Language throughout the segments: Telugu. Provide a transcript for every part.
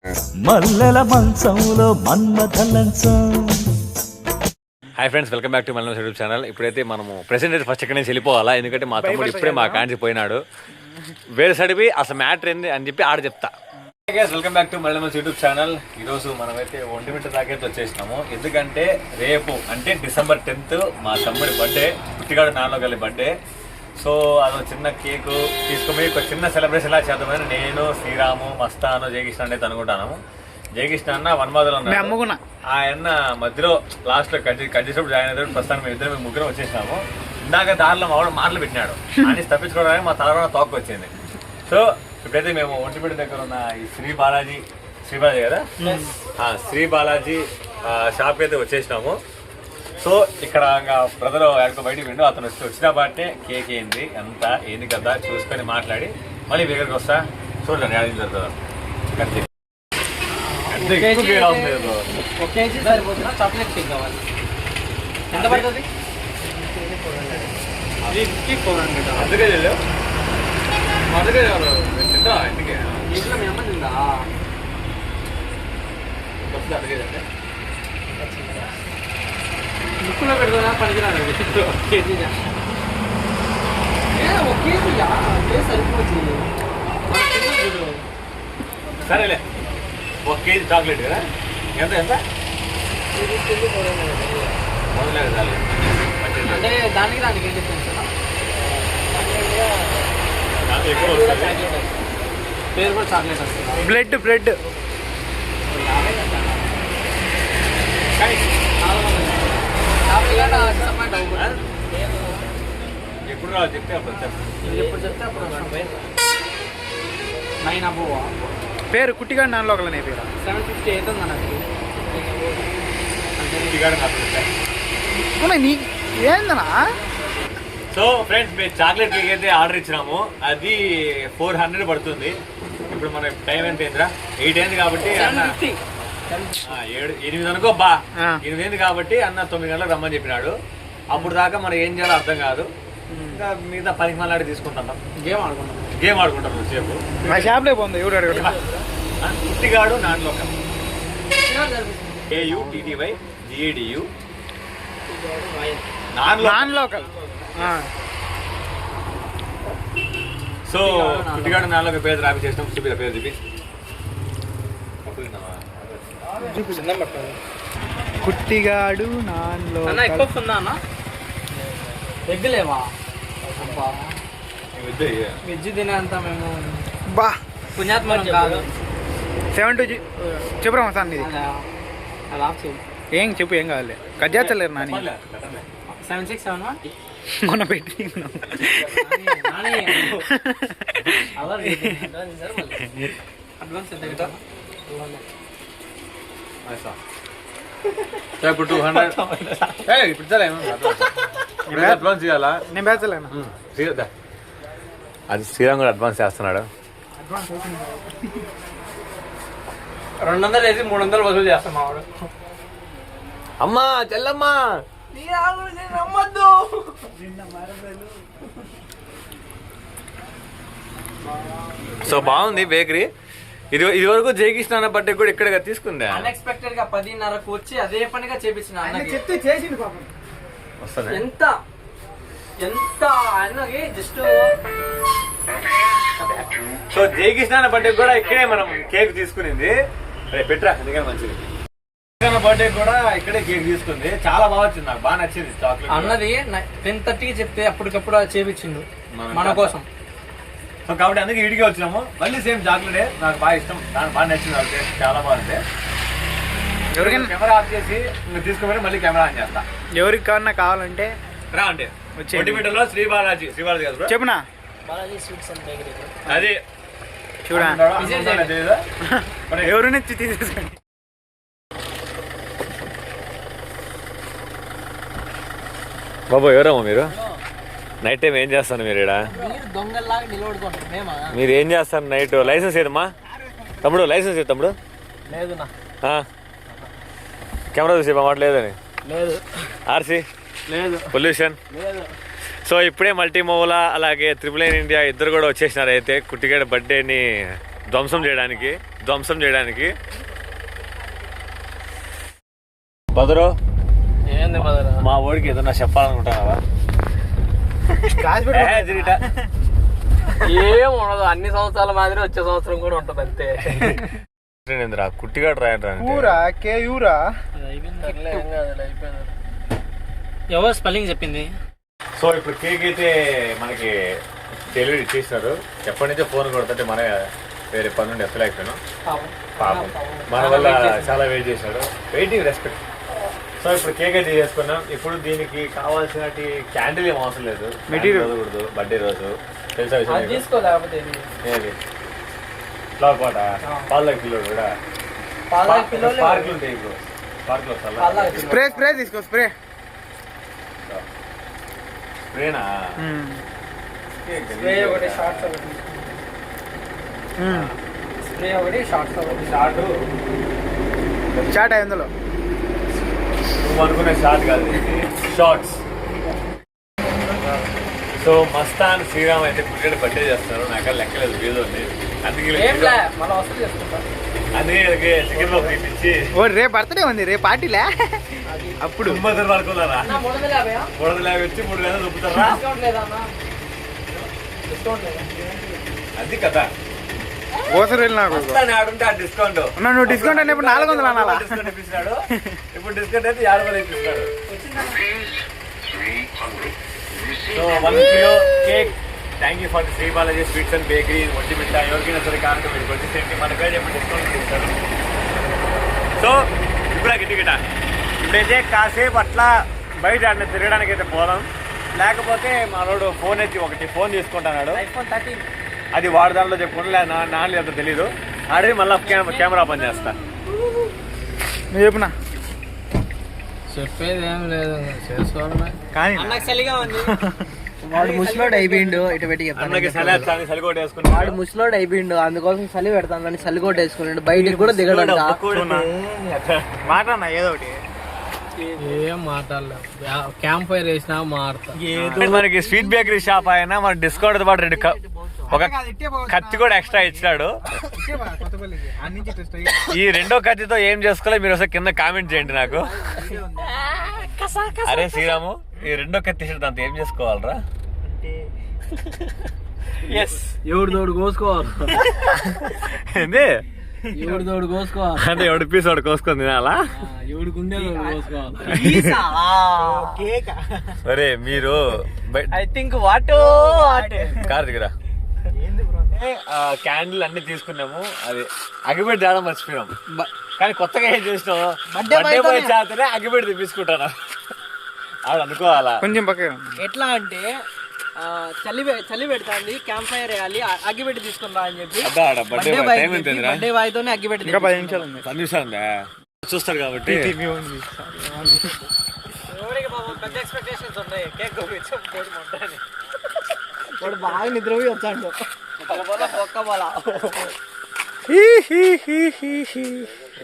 మల్లెల మంచంలో మన్మథలంచం. Hi friends, welcome back to Mallela YouTube channel. ఇప్పుడైతే మనము ప్రెసెంట్ ఫస్ట్ ఇక్కడ నుంచి వెళ్ళిపోవాలా, ఎందుకంటే మా తమ్ముడు ఇప్పుడే మా కాంచి పోయినాడు. వేరే సడిపి అసలు మ్యాటర్ ఏంది అని చెప్పి ఆడ చెప్తా. Welcome back to Mallela YouTube channel. ఈరోజు మనమైతే 1 గంట దాకా వచ్చేసినాము. ఎందుకంటే రేపు అంటే December 10th మా తమ్ముడి బర్త్డే, పుట్టిగాడు నాన్నలో గల బర్త్డే. సో అదో చిన్న కేకు తీసుకుపోయి ఒక చిన్న సెలబ్రేషన్ ఎలా చేద్దామని నేను, శ్రీరాము, మస్తాను, జయకృష్ణ అనేది అనుకుంటాను. జయకృష్ణ అన్న వన్మాదలో ఉన్నాడు. ఆయన మధ్యలో లాస్ట్ లో కట్టినప్పుడు జాయిన్ అయ్యాడు. ప్రస్తుతానికి మేము ఇద్దరు ముగ్గురు వచ్చేసినాము. ఇందాక దారిలో మా వాడు మాటలు పెట్టినాడు అని తప్పించుకోవడానికి మా తల తోక వచ్చింది. సో ఇప్పుడైతే మేము ఒంటిపేట దగ్గర ఉన్న ఈ శ్రీ బాలాజీ కదా, శ్రీ బాలాజీ షాప్ అయితే వచ్చేసినాము. సో ఇక్కడ బ్రదర్ ఎక్కడికో బయటికి విండు, అతను వచ్చిన బాటే కేక్ ఏంది ఎంత ఏంది కదా చూసుకొని మాట్లాడి మళ్ళీ దగ్గరికి వస్తా. చూడండి యాడ్ జరుగుతుంది. అందుకే తింటా ఇంటికి ముక్కులో పెట్టుకున్నా పనికిరాదు. సరిపోతుంది. సరేలే, 1 కేజీ చాక్లెట్ కదా. ఎంత ఎంత అంటే దానికి ఏం చెప్తాను సార్, పేరు కూడా చాక్లెట్ వస్తుంది. బ్రెడ్ ఎప్పుడు రావాలి చెప్తే అప్పుడు ఎప్పుడు చెప్తే అప్పుడు 9 అబ్బోవా. పేరు కుట్టిగాడు నాన్నలో ఒకళ్ళనే పేరు 750 అవుతుంది నాకు. ఏందనా? సో ఫ్రెండ్స్, మేము చాక్లెట్ కేక్ అయితే ఆర్డర్ ఇచ్చినాము. అది 400 పడుతుంది. ఇప్పుడు మన టైం ఎంత అయిందిరా? 8 అయింది కాబట్టి అన్న 8 అనుకో బా 8 అయింది కాబట్టి అన్న 9 గంటలకు రమ్మని చెప్పినాడు. అప్పుడు దాకా మనం ఏం చేయాలో అర్థం కాదు. ఇంకా మిగతా 10 మళ్ళీ తీసుకుంటాం, గేమ్ ఆడుకుంటాం సేపు. మా షాప్లో పోంది ఎవడు అడగడు. పుట్టిగాడు non local, AUTTYGADU non local. So పుట్టిగాడు నాన్ లోకల్ పేరు రాపి చేసినాం. చూపి పేరు చూపి. కుట్టిగాడు నాన్లో ఎక్కువ ఉందా అన్న? ఎగ్ లేవా? వెజ్ తినేంత మేము బా పుణ్యాత్మనం కాదు. 72 చెప్పురా సార్ నీది. అలా ఆఫ్ చేయి. ఏం చెప్పు, ఏం కావాలి. కట్ చేస్తలేరు నాని. 767 మొన్న పెట్టి అడ్వాన్స్ ఎంత? ఇప్పుడు 200 ఇప్పుడు అడ్వాన్స్ చేయాలా? నేను బేచలేను. అది శ్రీరామ్ కూడా అడ్వాన్స్ చేస్తున్నాడు. 200 వేసి 300 వసూలు చేస్తాం మా వాడు. అమ్మా చెల్లమ్మా నమ్మద్దు. సో బాగుంది బేకరీ. ఇది వరకు జయకృష్ణ అన్న బర్త్డే కూడా ఇక్కడ తీసుకుందా. అన్ఎక్స్పెక్టెడ్ గా 10:30కు వచ్చి అదే పనిగా చేపించిన. చెప్తే చేసింది పాపం. వస్తుంది ఎంత ఆయనకి జస్ట్. సో జయకృష్ణ అన్న బర్త్డే కూడా ఇక్కడే మనం కేక్ తీసుకునింది. పెట్రా ఎందుకని మంచిది. బర్త్డే కూడా ఇక్కడే కేక్ తీసుకుంది. చాలా బాగా వచ్చింది, నాకు బాగా నచ్చింది. చాక్లెట్ అన్నది 10:30కి చెప్తే అప్పటికప్పుడు చేపించిండు మన కోసం. సో కాబట్టి అందుకే ఇడికి వచ్చినాము. మళ్ళీ సేమ్ చాక్లెటే, నాకు బాగా ఇష్టం, నాకు బాగా నచ్చింది. వాళ్ళకి చాలా బాగుంది. ఎవరికైనా కెమెరా ఆఫ్ చేసి తీసుకుని మళ్ళీ కెమెరా ఆన్ చేస్తా. ఎవరికి కావాలన్నా కావాలంటే రా అంటే ఒంటిమిట్టలో శ్రీ బాలాజీ కదా చెప్పునా. బాలాజీ స్వీట్స్ అండ్ బేకరీ అది చూడండి, ఎవరు నచ్చి తీసేసుకోండి. బాబు ఎవరమ్మా మీరు? నైట్ టైం ఏం చేస్తాను మీరు ఇక్కడ? దొంగల్లాగా నిలబడుకోండి. మేమా మీరు ఏం చేస్తారు నైట్? లైసెన్స్ ఏదమ్మా తమ్ముడు? లైసెన్స్ ఏది తమ్ముడు? లేదునా. కెమెరా చూసి మాట లేదని లేదు. ఆర్సీ లేదు. పొల్యూషన్ లేదు. సో ఇప్పుడే మల్టీమోలా అలాగే త్రిపుల్ నైన్ ఇండియా ఇద్దరు కూడా వచ్చేసినారు. అయితే కుట్టిగాడి బర్త్డేని ధ్వంసం చేయడానికి ధ్వంసం చేయడానికి. బదరు ఏంది బదరా? మా ఊరికి ఏదన్నా చెప్పాలనుకుంటున్నావా? ఏం ఉండదు, అన్ని సంవత్సరాల మాదిరి వచ్చే సంవత్సరం కూడా ఉంటది అంతే. కుట్టిగాడు రాయండి. ఎవరు స్పెల్లింగ్ చెప్పింది? సో ఇప్పుడు కేక్ అయితే మనకి డెలివరీ ఇచ్చేసినారు. ఎప్పటి నుంచో ఫోన్ కొడుతుంటే మన వేరే పని నుండి ఎత్తలేకపోయినాం. పాపం మన వల్ల చాలా వెయిట్ చేశాడు. Waiting respect. సో ఇప్పుడు కేక్ అయితే చేసుకున్నాం. ఇప్పుడు దీనికి కావాల్సిన క్యాండిల్ ఏం అవసరం లేదు. మెటీరియల్ బర్త్డే రోజు తెలుసా విషయం? తీసుకోలేకపోతే ఫ్లవర్ పాట పాల కిలో కూడా పార్కులు ఉంటాయి. ఇప్పుడు పార్కులు స్ప్రే తీసుకో. స్ప్రేనా? స్ప్రే ఒకటి, షార్ట్స్ ఒకటి. స్ప్రే ఒకటి, షార్ట్స్ ఒకటి. షార్ట్ 500. నువ్వు అనుకునే షార్ట్ కాదు, షార్ట్స్. సో మస్తాన్ శ్రీరామ్ అయితే క్రికెట్ బర్త్డే చేస్తారు. నాకు లెక్కలేదు వీలు ఉంది. అందుకే చికెన్ బాబు తీపించి రేపు బర్త్డే ఉంది, రేపు పార్టీలే. అప్పుడు 350 పడుకున్నారా? 350 వచ్చి 3 వేల దొబ్బుతారా? అది కదా. ఆడుంటే ఆ డిస్కౌంట్. నువ్వు డిస్కౌంట్ అంటే ఇప్పుడు 400 అనాలా? డిస్కౌంట్ ఇప్పిస్తున్నాడు. ఇప్పుడు డిస్కౌంట్ అయితే 50 ఇప్పిస్తున్నాడు. So 1 kilo cake. Thank you for Shri Balaji sweets and bakery Ontimitta. ఎవరికైనా సరే కారణం మీరు వచ్చేసేంటి మన పేరు చెప్పి డిస్కౌంట్ ఇస్తారు. సో ఇప్పుడు గిట్టిగిట ఇప్పుడైతే కాసేపు అట్లా బయట తిరగడానికి అయితే పోదాం. లేకపోతే మనోడు ఫోన్ ఎత్తి ఒకటి ఫోన్ తీసుకుంటున్నాడు. అది వాడు దాంట్లో చెప్పుకుంటా నాన్న అంత తెలీదు. ఆడికి మళ్ళీ కెమెరా పని చేస్తా. నువ్వు చెప్పునా? చెప్పేది ఏం లేదు, చేసుకోవాలి. కానీ చలిగా ఉంది. వాడు ముసలోడు అయిపోయిండు. ఇటు పెట్టి చలికోట వేసుకున్నాడు. వాడు ముసలోడు అయిపోయిండు, అందుకోసం చలి పెడతాను అని చలికోట వేసుకున్నాడు. బయటికి కూడా దిగడంట. మాట్లాడినా ఏదో ఒకటి. ఏం మాట్లాడలేదు. క్యాంప్ ఫైర్ వేసినా మారుతా. మనకి స్వీట్ బేకరీ షాప్ అయినా మన డిస్కౌంట్ తో పాటు ఒక కత్తి కూడా ఎక్స్ట్రా ఇచ్చినాడు. ఈ రెండో కత్తితో ఏం చేసుకోవాలి మీరు ఒకసారి కింద కామెంట్ చేయండి నాకు. అరే శ్రీరాము, ఈ రెండో కత్తి దాంతో ఏం చేసుకోవాలరా? ఎవడు దోడు కోసుకోవాలి. ఏంది? ఎవడు దోడు కోసుకోవాలి అంటే ఎవడు పీస్ వాడు కోసుకొని తినాలా? ఎవడుకుండే కోసుకోవాలి. సరే మీరు ఐ థింక్ వాట్ కార్ దగ్గర క్యాండిల్ అన్ని తీసుకున్నాము. అది అగిపెట్టి తేడం మర్చిపోయాం. కానీ కొత్తగా ఏం చేసినావు? బర్త్డే బాయ్ చేతనే అగిపెట్టి తెప్పించుకుంటాను. ఆవిడ అనుకోవాలా కొంచెం పక్క. ఎట్లా అంటే చలి పెడతాంది, క్యాంప్ ఫైర్ వేయాలి, అగ్గిపెట్టి తీసుకుని రా అని చెప్పి బర్త్డే బాయ్ తోనే అగ్గిపెట్టి. ఇంకా 10 నిమిషాలు ఉంది. 10 నిమిషాలు ఉందా? చూస్తారు కాబట్టి పెద్ద ఎక్స్పెక్టేషన్స్ ఉన్నాయి. కేక్ వాడు బాగా నిద్రపోయి వచ్చాడు.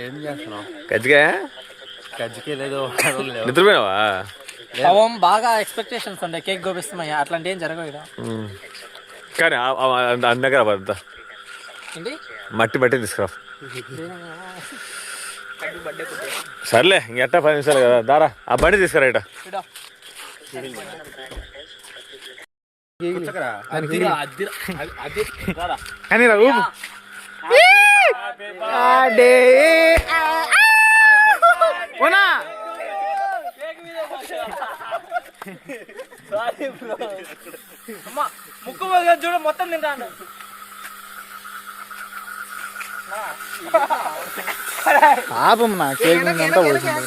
ఏం చేస్తున్నావు? కజ్జికాయ లేదు, నిద్రపోయినావా? బాగా ఎక్స్పెక్టేషన్స్ ఉండే కేక్ గోపిస్తున్నాయి. అట్లాంటి ఏం జరగవు కదా. కానీ అందగర పద్ద మట్టి తీసుకురా. సర్లే ఇంకెట్టా 10 నిమిషాలు కదా. దారా ఆ బండి తీసుకురా. ఇట కానీ ముక్కు చూడ మొత్తం తింటాను. పాపం నా కేక్ అంతా పోసింది.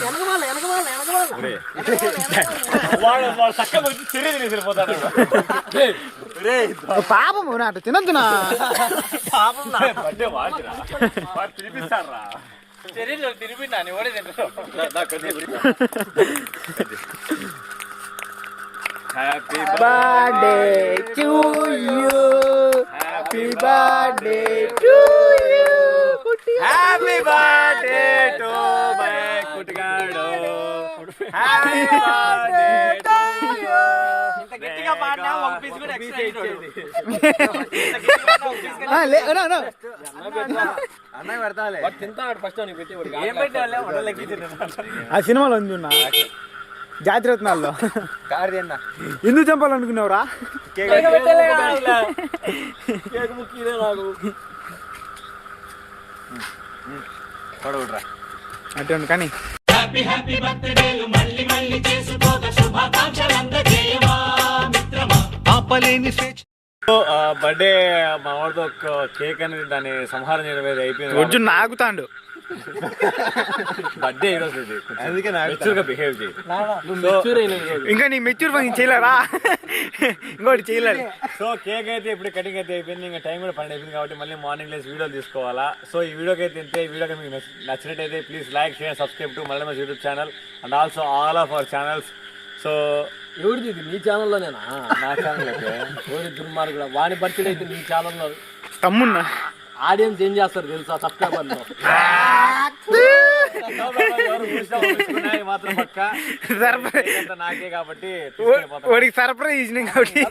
పాపం అటు తినద్దునా? తిరిగిపోయినా ఓడే Happy birthday to you. Happy birthday to you. Happy birthday to my కుటిగాడు. Happy birthday to you. ఇంత గట్టిగా పాడినా అన్నయ్య పెడతాలే ఆ సినిమాలో ఉంది ఉన్నా జాతిరత్నాల్లో కారు తిన్నా ఎందుకు చంపాలనుకున్నావురా పడవుడ్రా అంటే కానీ బర్త్డే మా వాడితో ఒక కేక్ అనేది దాన్ని సంహారం చేయడం అయిపోయింది. రోజు నాగుతాండు బర్త్డే ఈరోజు ఇది. అందుకే బిహేవ్ చేయి. ఇంకా నీ మెచ్యూర్ ఫంక్షన్ చేయలేరా ఇంకోటి చేయలేదు. సో కేక్ అయితే ఇప్పుడు కటింగ్ అయితే అయిపోయింది. ఇంకా టైం కూడా 12 అయిపోయింది కాబట్టి మళ్ళీ మార్నింగ్ లేసి వీడియోలు తీసుకోవాలా. సో ఈ వీడియోకి అయితే ఇంతే. ఈ వీడియోకి మీకు నచ్చినట్టయితే please like share subscribe to Malle YouTube channel and also all of our channels. So ఎవరిది ఇది నీ ఛానల్లోనేనా? నా ఛానల్ అయితే ఎవరి దుర్మార్గుడు వాని బర్త్డే అయితే నీ ఛానల్లో తమ్మున్నా ఆడియన్స్ ఏం చేస్తారు తెలుసా? సబ్స్క్రైబర్లు మాత్రం పక్క నాకే కాబట్టి వాడికి సర్ప్రైజ్ ఇచ్చినాం కాబట్టి